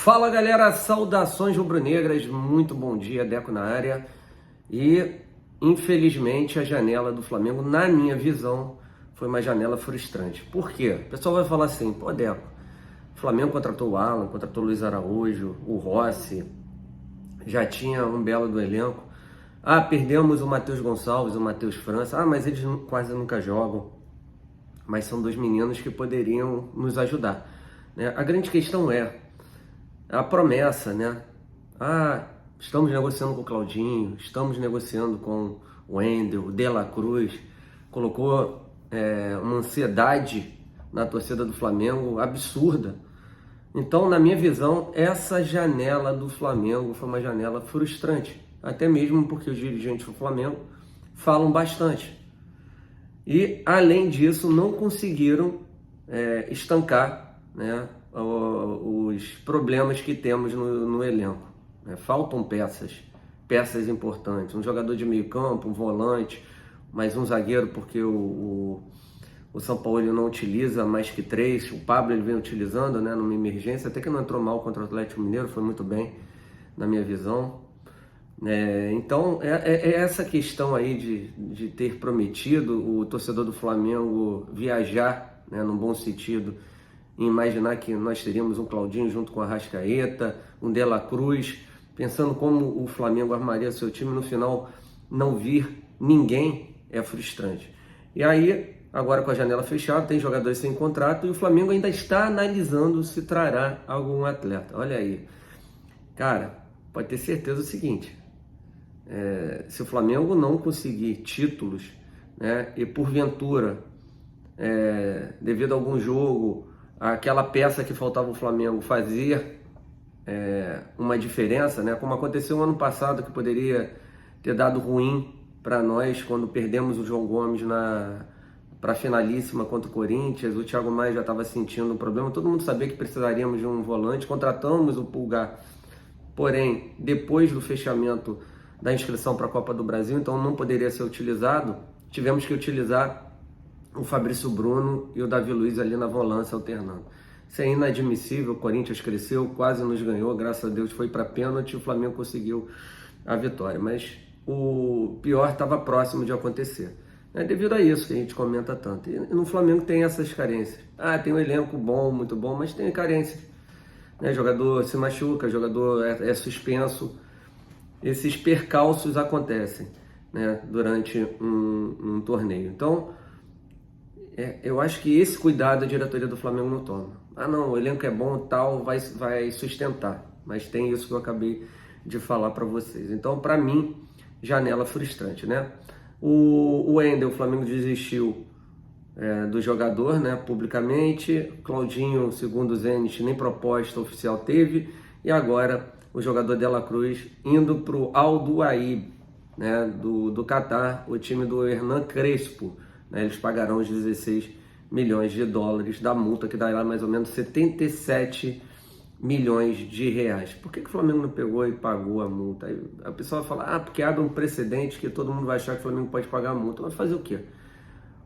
Fala galera, saudações rubro-negras, muito bom dia, Deco na área. E infelizmente a janela do Flamengo, na minha visão, foi uma janela frustrante. Por quê? O pessoal vai falar assim, pô Deco, o Flamengo contratou o Alan, contratou o Luiz Araújo, o Rossi, já tinha um belo do elenco. Ah, perdemos o Matheus Gonçalves, o Matheus França, mas eles quase nunca jogam. Mas são dois meninos que poderiam nos ajudar, né? A grande questão é a promessa, né? Ah, estamos negociando com o Claudinho, estamos negociando com o Wendel, o De La Cruz. Colocou uma ansiedade na torcida do Flamengo absurda. Então, na minha visão, essa janela do Flamengo foi uma janela frustrante. Até mesmo porque os dirigentes do Flamengo falam bastante. E, além disso, não conseguiram estancar, né, os problemas que temos no elenco. Né? Faltam peças importantes. Um jogador de meio campo, um volante, mais um zagueiro, porque o São Paulo ele não utiliza mais que três. O Pablo ele vem utilizando, né, numa emergência, até que não entrou mal contra o Atlético Mineiro, foi muito bem, na minha visão. Então, é essa questão aí de ter prometido o torcedor do Flamengo viajar, né, num bom sentido, e imaginar que nós teríamos um Claudinho junto com a Arrascaeta, um De La Cruz, pensando como o Flamengo armaria seu time, no final não vir ninguém, é frustrante. E aí, agora com a janela fechada, tem jogadores sem contrato e o Flamengo ainda está analisando se trará algum atleta. Olha aí, cara, pode ter certeza do seguinte, se o Flamengo não conseguir títulos, né, e porventura, devido a algum jogo, aquela peça que faltava o Flamengo fazer uma diferença, né, como aconteceu no ano passado, que poderia ter dado ruim para nós quando perdemos o João Gomes para a finalíssima contra o Corinthians. O Thiago Maia já estava sentindo um problema, todo mundo sabia que precisaríamos de um volante, contratamos o Pulgar, porém, depois do fechamento da inscrição para a Copa do Brasil, então não poderia ser utilizado, tivemos que utilizar o Fabrício Bruno e o Davi Luiz ali na volância alternando. Isso é inadmissível, o Corinthians cresceu, quase nos ganhou, graças a Deus foi para pênalti, o Flamengo conseguiu a vitória, mas o pior estava próximo de acontecer. É devido a isso que a gente comenta tanto. E no Flamengo tem essas carências. Tem um elenco bom, muito bom, mas tem carências. Jogador se machuca, jogador é suspenso. Esses percalços acontecem, né, durante um torneio. Então, eu acho que esse cuidado a diretoria do Flamengo não toma. Não, o elenco é bom, tal, vai sustentar. Mas tem isso que eu acabei de falar para vocês. Então, para mim, janela frustrante, né? O Wendel, o Flamengo desistiu do jogador, né, publicamente. Claudinho, segundo o Zenit, nem proposta oficial teve. E agora o jogador De La Cruz indo para o Al Duaib, né, do Catar, o time do Hernan Crespo. Né, eles pagarão os 16 milhões de dólares da multa, que dará mais ou menos 77 milhões de reais. Por que o Flamengo não pegou e pagou a multa? Aí a pessoa fala, porque abre um precedente que todo mundo vai achar que o Flamengo pode pagar a multa. Mas fazer o quê?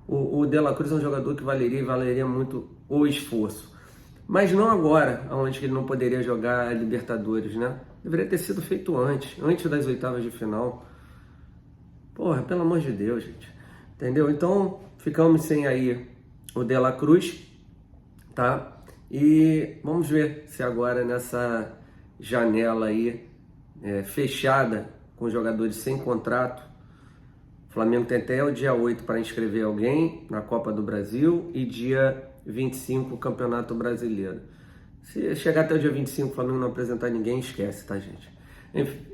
O De La Cruz é um jogador que valeria muito o esforço. Mas não agora, onde ele não poderia jogar a Libertadores, né? Deveria ter sido feito antes das oitavas de final. Porra, pelo amor de Deus, gente. Entendeu? Então, ficamos sem aí o De La Cruz, tá? E vamos ver se agora nessa janela aí fechada, com jogadores sem contrato, o Flamengo tem até o dia 8 para inscrever alguém na Copa do Brasil e dia 25 o Campeonato Brasileiro. Se chegar até o dia 25 o Flamengo não apresentar ninguém, esquece, tá, gente?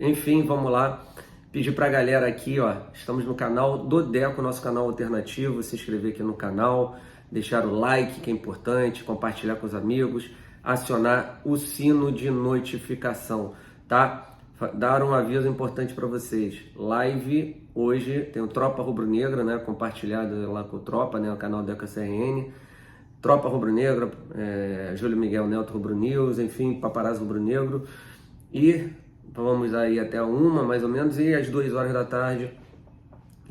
Enfim, vamos lá. Pedir pra galera aqui, ó, estamos no canal do Deco, nosso canal alternativo, se inscrever aqui no canal, deixar o like, que é importante, compartilhar com os amigos, acionar o sino de notificação, tá? Dar um aviso importante para vocês. Live hoje, tem o Tropa Rubro-Negra, né, compartilhado lá com o Tropa, né, o canal Deco CRN, Tropa Rubro-Negra, Júlio Miguel Neto Rubro-News, enfim, Paparazzo Rubro-Negro, e vamos aí até 1 mais ou menos, e às 2 horas da tarde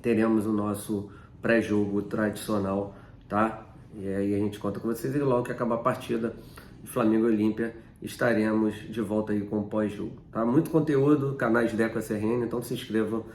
teremos o nosso pré-jogo tradicional, tá? E aí a gente conta com vocês e logo que acabar a partida, Flamengo e Olímpia, estaremos de volta aí com o pós-jogo, tá? Muito conteúdo, canais Deco SRN, então se inscrevam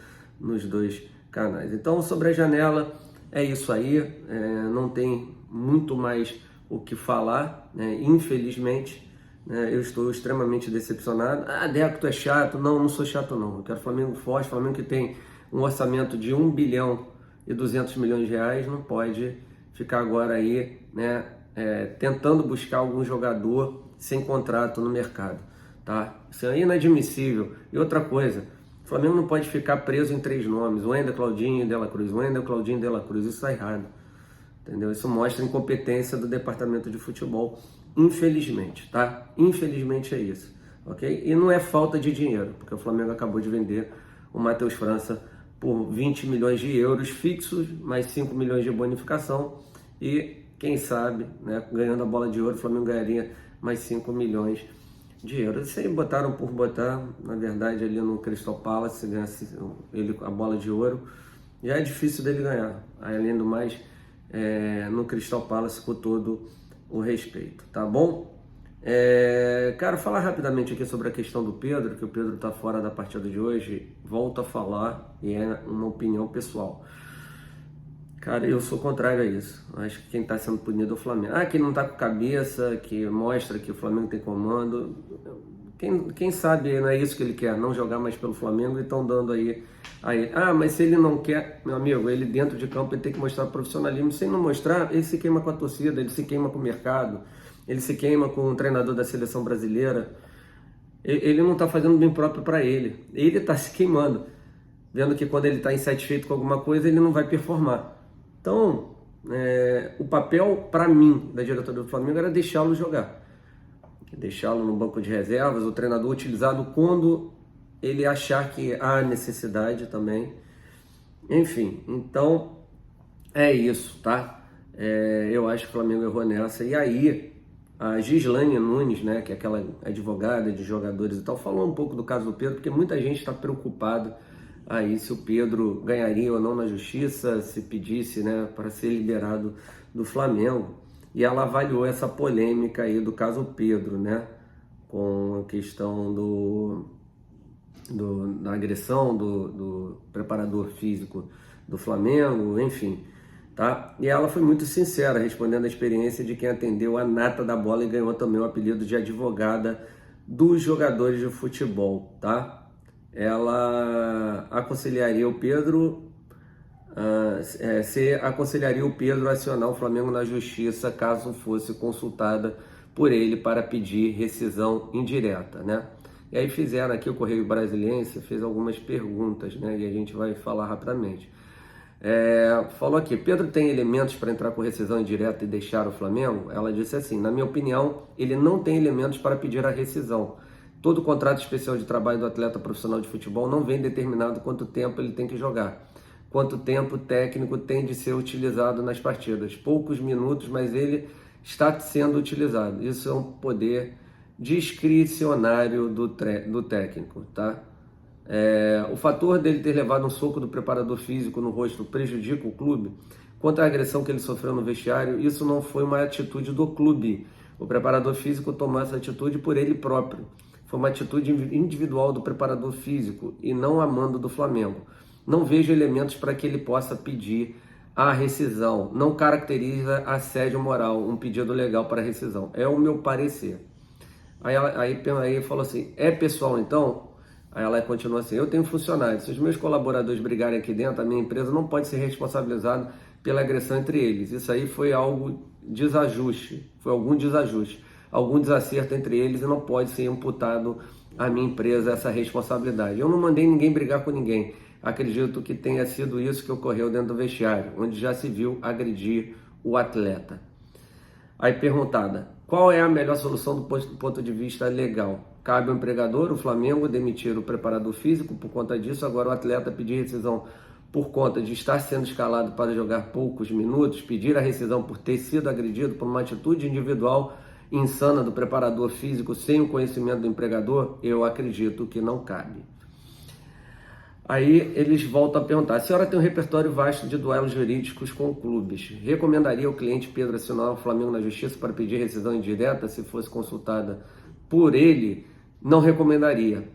nos dois canais. Então, sobre a janela, é isso aí, não tem muito mais o que falar, né? Infelizmente, né? Eu estou extremamente decepcionado. Ah, Deco, tu é chato? Não, não sou chato não, eu quero Flamengo forte, Flamengo que tem um orçamento de 1 bilhão e 200 milhões de reais, não pode ficar agora aí, né, tentando buscar algum jogador sem contrato no mercado, tá? Isso é inadmissível. E outra coisa, o Flamengo não pode ficar preso em 3 nomes, Wender, Claudinho e De La Cruz, Wender, Claudinho e De La Cruz, isso está errado, entendeu? Isso mostra a incompetência do departamento de futebol, infelizmente, tá? Infelizmente é isso, ok? E não é falta de dinheiro, porque o Flamengo acabou de vender o Matheus França por 20 milhões de euros fixos, mais 5 milhões de bonificação e, quem sabe, né, ganhando a bola de ouro, o Flamengo ganharia mais 5 milhões de euros. Isso aí botaram por botar, na verdade, ali no Crystal Palace, se ganhasse ele a bola de ouro, já é difícil dele ganhar. Além do mais, no Crystal Palace, com todo o respeito, tá bom? Cara, falar rapidamente aqui sobre a questão do Pedro, que o Pedro tá fora da partida de hoje, volto a falar, e é uma opinião pessoal. Cara, eu sou contrário a isso. Acho que quem está sendo punido é o Flamengo. Ah, quem não está com cabeça, que mostra que o Flamengo tem comando. Quem sabe não é isso que ele quer, não jogar mais pelo Flamengo e estão dando aí a ele. Ah, mas se ele não quer, meu amigo, ele dentro de campo ele tem que mostrar profissionalismo. Se ele não mostrar, ele se queima com a torcida, ele se queima com o mercado, ele se queima com o treinador da seleção brasileira. Ele não está fazendo bem próprio para ele. Ele está se queimando, vendo que quando ele está insatisfeito com alguma coisa, ele não vai performar. Então, o papel, para mim, da diretoria do Flamengo era deixá-lo jogar. Deixá-lo no banco de reservas, o treinador utilizado quando ele achar que há necessidade também. Enfim, então, é isso, tá? Eu acho que o Flamengo errou nessa. E aí, a Gislane Nunes, né, que é aquela advogada de jogadores e tal, falou um pouco do caso do Pedro, porque muita gente está preocupada aí se o Pedro ganharia ou não na justiça, se pedisse, né, para ser liberado do Flamengo. E ela avaliou essa polêmica aí do caso Pedro, né, com a questão da agressão do preparador físico do Flamengo, enfim, tá? E ela foi muito sincera, respondendo a experiência de quem atendeu a nata da bola e ganhou também o apelido de advogada dos jogadores de futebol, tá? Ela aconselharia o Pedro, aconselharia o Pedro a acionar o Flamengo na justiça caso fosse consultada por ele para pedir rescisão indireta, né? E aí fizeram aqui, o Correio Brasiliense fez algumas perguntas, né? E a gente vai falar rapidamente. Falou aqui, Pedro tem elementos para entrar com rescisão indireta e deixar o Flamengo? Ela disse assim, na minha opinião, ele não tem elementos para pedir a rescisão. Todo contrato especial de trabalho do atleta profissional de futebol não vem determinado quanto tempo ele tem que jogar, quanto tempo técnico tem de ser utilizado nas partidas. Poucos minutos, mas ele está sendo utilizado. Isso é um poder discricionário do técnico, tá? O fator dele ter levado um soco do preparador físico no rosto prejudica o clube? Quanto à agressão que ele sofreu no vestiário, isso não foi uma atitude do clube. O preparador físico tomou essa atitude por ele próprio. Foi uma atitude individual do preparador físico e não a mando do Flamengo. Não vejo elementos para que ele possa pedir a rescisão. Não caracteriza assédio moral, um pedido legal para rescisão. É o meu parecer. Aí falou assim, é pessoal então? Aí ela continua assim, eu tenho funcionários. Se os meus colaboradores brigarem aqui dentro, a minha empresa não pode ser responsabilizada pela agressão entre eles. Isso aí foi algo desajuste, foi algum desajuste, algum desacerto entre eles e não pode ser imputado à minha empresa essa responsabilidade. Eu não mandei ninguém brigar com ninguém. Acredito que tenha sido isso que ocorreu dentro do vestiário, onde já se viu agredir o atleta. Aí perguntada, qual é a melhor solução do ponto de vista legal? Cabe ao empregador, o Flamengo, demitir o preparador físico por conta disso, agora o atleta pedir rescisão por conta de estar sendo escalado para jogar poucos minutos, pedir a rescisão por ter sido agredido por uma atitude individual insana do preparador físico sem o conhecimento do empregador, eu acredito que não cabe. Aí eles voltam a perguntar, a senhora tem um repertório vasto de duelos jurídicos com clubes, recomendaria ao cliente Pedro acionar o Flamengo na justiça para pedir rescisão indireta se fosse consultada por ele, não recomendaria.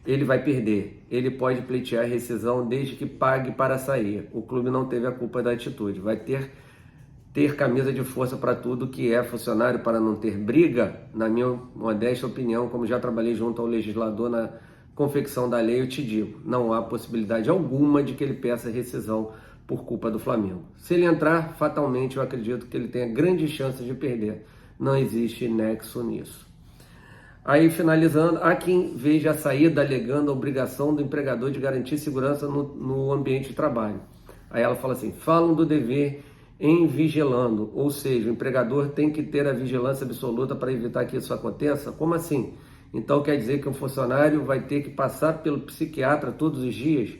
Ele vai perder. Ele pode pleitear rescisão desde que pague para sair. O clube não teve a culpa da atitude. Vai ter camisa de força para tudo que é funcionário, para não ter briga. Na minha modesta opinião, como já trabalhei junto ao legislador na confecção da lei, eu te digo, não há possibilidade alguma de que ele peça rescisão por culpa do Flamengo. Se ele entrar, fatalmente eu acredito que ele tenha grandes chances de perder. Não existe nexo nisso. Aí, finalizando, há quem veja a saída alegando a obrigação do empregador de garantir segurança no ambiente de trabalho. Aí ela fala assim, falam do dever em vigilando, ou seja, o empregador tem que ter a vigilância absoluta para evitar que isso aconteça? Como assim? Então quer dizer que um funcionário vai ter que passar pelo psiquiatra todos os dias?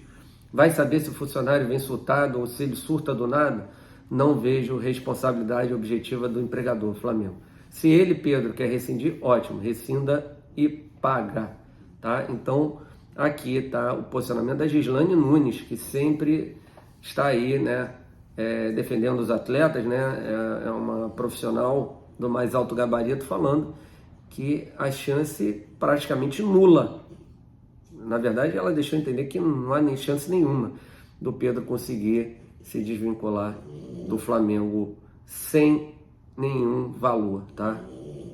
Vai saber se o funcionário vem surtado ou se ele surta do nada? Não vejo responsabilidade objetiva do empregador, Flamengo. Se ele, Pedro, quer rescindir, ótimo, rescinda e paga, tá? Então, aqui está o posicionamento da Gislane Nunes, que sempre está aí, né, defendendo os atletas, né? É uma profissional do mais alto gabarito falando que a chance praticamente nula. Na verdade, ela deixou entender que não há nem chance nenhuma do Pedro conseguir se desvincular do Flamengo sem nenhum valor, tá?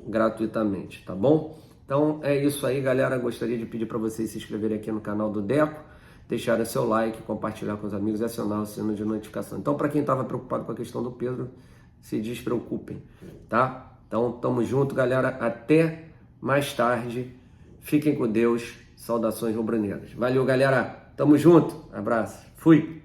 Gratuitamente, tá bom? Então é isso aí, galera. Gostaria de pedir para vocês se inscreverem aqui no canal do Deco, deixarem seu like, compartilhar com os amigos e acionar o sino de notificação. Então, para quem estava preocupado com a questão do Pedro, se despreocupem, tá? Então, tamo junto, galera. Até mais tarde. Fiquem com Deus. Saudações rubro-negras. Valeu, galera. Tamo junto. Abraço. Fui.